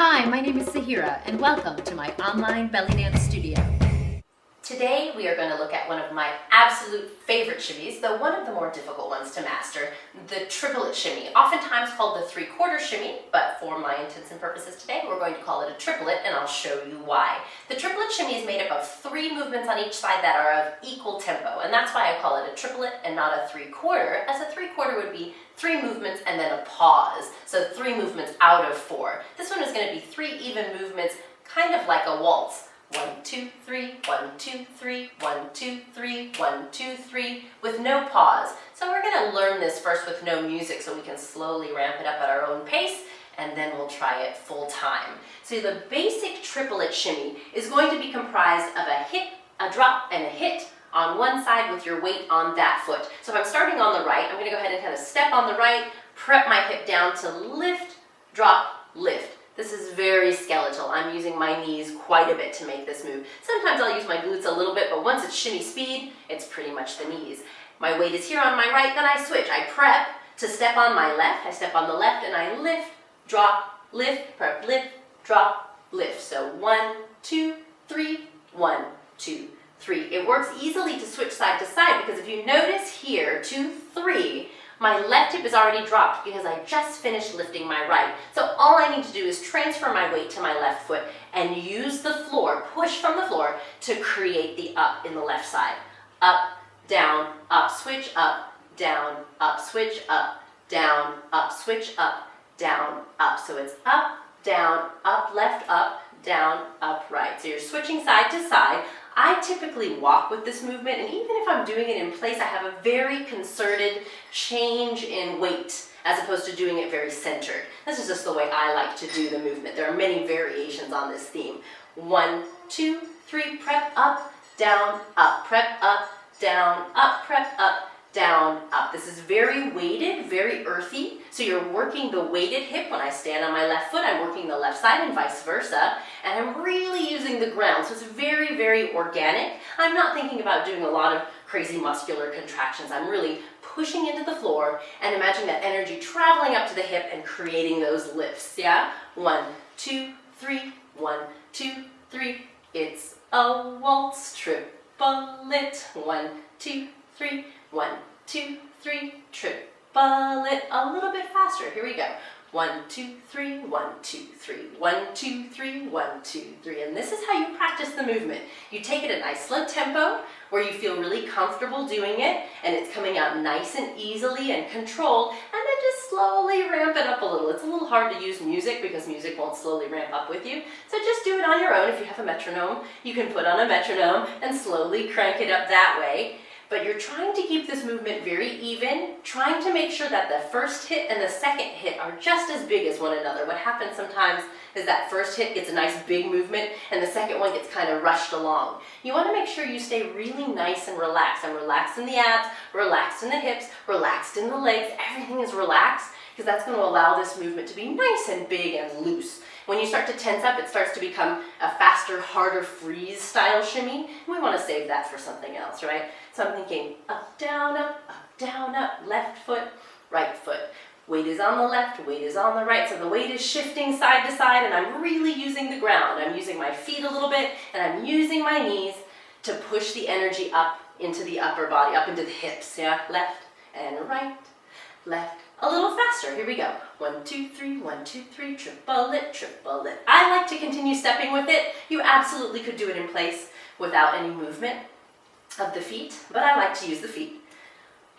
Hi, my name is Sahira, and welcome to my online belly dance studio. Today we are going to look at one of my absolute favorite shimmies, though one of the more difficult ones to master, the triplet shimmy, oftentimes called the three-quarter shimmy, but for my intents and purposes today, we're going to call it a triplet, and I'll show you why. The triplet shimmy is made up of 3 movements on each side that are of equal tempo, and that's why I call it a triplet and not a three-quarter, as a three-quarter would be 3 movements and then a pause, so 3 movements out of 4. This one is going to be 3 even movements, kind of like a waltz. 1, 2, 3, 1, 2, 3, 1, 2, 3, 1, 2, 3, with no pause. So we're going to learn this first with no music so we can slowly ramp it up at our own pace, and then we'll try it full time. So the basic triplet shimmy is going to be comprised of a hit, a drop, and a hit on one side with your weight on that foot. So if I'm starting on the right, I'm going to go ahead and kind of step on the right, prep my hip down to lift, drop, lift. This is very skeletal. I'm using my knees quite a bit to make this move. Sometimes I'll use my glutes a little bit, but once it's shimmy speed, it's pretty much the knees. My weight is here on my right, then I switch. I prep to step on my left. I step on the left and I lift, drop, lift, prep, lift, drop, lift. So 1, 2, 3, 1, 2, 3. It works easily to switch side to side because if you notice here, 2, 3, my left hip is already dropped because I just finished lifting my right. So all I need to do is transfer my weight to my left foot and use the floor, push from the floor to create the up in the left side. Up, switch, up, down, switch, up, down, switch, up, down, up. So it's up, left, up, down, up, right. So you're switching side to side. I typically walk with this movement, and even if I'm doing it in place, I have a very concerted change in weight as opposed to doing it very centered. This is just the way I like to do the movement. There are many variations on this theme. 1, 2, 3, prep, up, down, up, prep, up, down, up, prep, up, down, up. This is very weighted, very earthy. So you're working the weighted hip. When I stand on my left foot, I'm working the left side and vice versa. And I'm really using the ground. So it's very, very organic. I'm not thinking about doing a lot of crazy muscular contractions. I'm really pushing into the floor and imagine that energy traveling up to the hip and creating those lifts. Yeah? 1, 2, 3, 1, 2, 3. It's a waltz triplet. 1, 2, 3. 1, 2, 3, triplet. A little bit faster. Here we go. 1, 2, 3, 1, 2, 3, 1, 2, 3, 1, 2, 3. And this is how you practice the movement. You take it at a nice slow tempo where you feel really comfortable doing it and it's coming out nice and easily and controlled, and then just slowly ramp it up a little. It's a little hard to use music because music won't slowly ramp up with you. So just do it on your own. If you have a metronome, you can put on a metronome and slowly crank it up that way. But you're trying to keep this movement very even, trying to make sure that the first hit and the second hit are just as big as one another. What happens sometimes is that first hit gets a nice big movement and the second one gets kind of rushed along. You want to make sure you stay really nice and relaxed. I'm relaxed in the abs, relaxed in the hips, relaxed in the legs. Everything is relaxed because that's going to allow this movement to be nice and big and loose. When you start to tense up, it starts to become a faster, harder freeze style shimmy. We want to save that for something else, right? So I'm thinking up, down, left foot, right foot. Weight is on the left, weight is on the right. So the weight is shifting side to side and I'm really using the ground. I'm using my feet a little bit and I'm using my knees to push the energy up into the upper body, up into the hips, yeah? Left and right, left. A little faster, here we go. 1, 2, 3, 1, 2, 3, triplet, triplet. I like to continue stepping with it. You absolutely could do it in place without any movement of the feet, but I like to use the feet.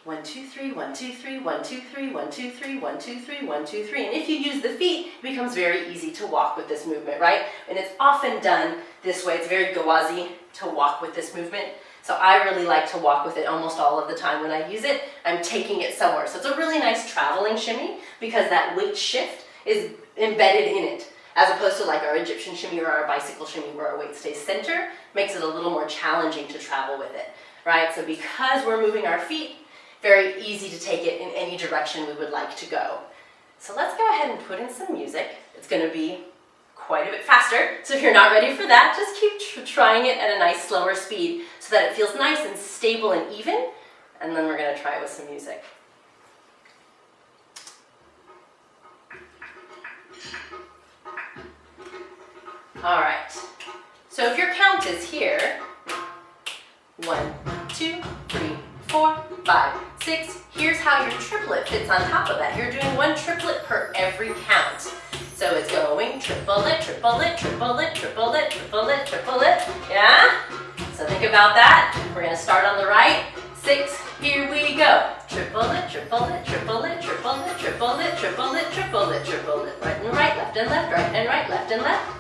1, 2, 3, 1, 2, 3, 1, 2, 3, 1, 2, 3, 1, 2, 3, 1, 2, 3. And if you use the feet, it becomes very easy to walk with this movement, right? And it's often done this way. It's very Gwazi to walk with this movement. So I really like to walk with it almost all of the time. When I use it, I'm taking it somewhere. So it's a really nice traveling shimmy because that weight shift is embedded in it, as opposed to like our Egyptian shimmy or our bicycle shimmy where our weight stays center, makes it a little more challenging to travel with it, right? So because we're moving our feet, very easy to take it in any direction we would like to go. So let's go ahead and put in some music. It's going to be quite a bit faster. So if you're not ready for that, just keep trying it at a nice slower speed so that it feels nice and stable and even. And then we're going to try it with some music. All right. So if your count is here, 1, 2, 3, 4, 5, 6. Here's how your triplet fits on top of that. You're doing one triplet per every count. So it's going triplet, triplet, triplet, triplet, triplet, triplet. Yeah? So think about that. We're going to start on the right. 6. Here we go. Triplet, triplet, triplet, triplet, triplet, triplet, triplet, triplet. Right and right, left and left, right and right, left and left.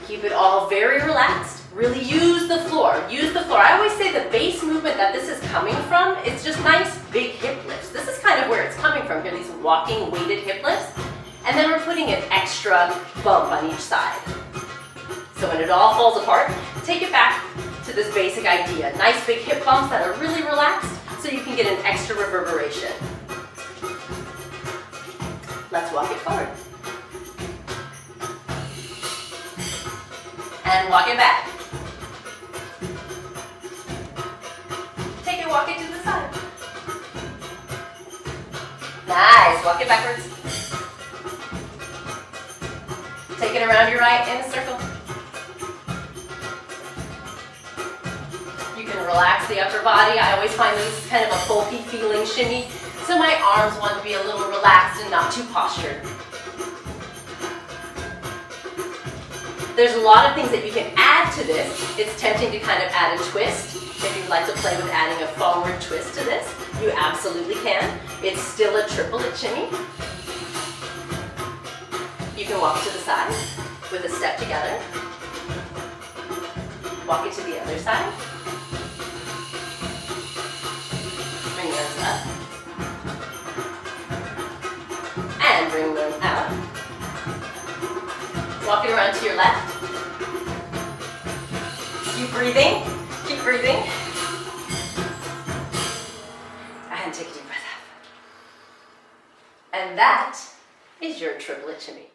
Keep it all very relaxed. Really use the floor. Use the floor. I always say the base movement that this is coming from, it's just nice big hip lifts. This is kind of where it's coming from here, these walking weighted hip lifts. And then we're putting an extra bump on each side. So when it all falls apart, take it back to this basic idea. Nice big hip bumps that are really relaxed so you can get an extra reverberation. Let's walk it forward. And walk it back. Take it, walk it to the side. Nice, walk it backwards. Take it around your right in a circle. You can relax the upper body. I always find this kind of a bulky feeling shimmy, so my arms want to be a little relaxed and not too postured. There's a lot of things that you can add to this. It's tempting to kind of add a twist. If you'd like to play with adding a forward twist to this, you absolutely can. It's still a triplet shimmy. You can walk to the side with a step together. Walk it to the other side. Bring those up. And bring them out. Walk it around to your left. Keep breathing. Keep breathing. And take a deep breath out. And that is your triplet shimmy.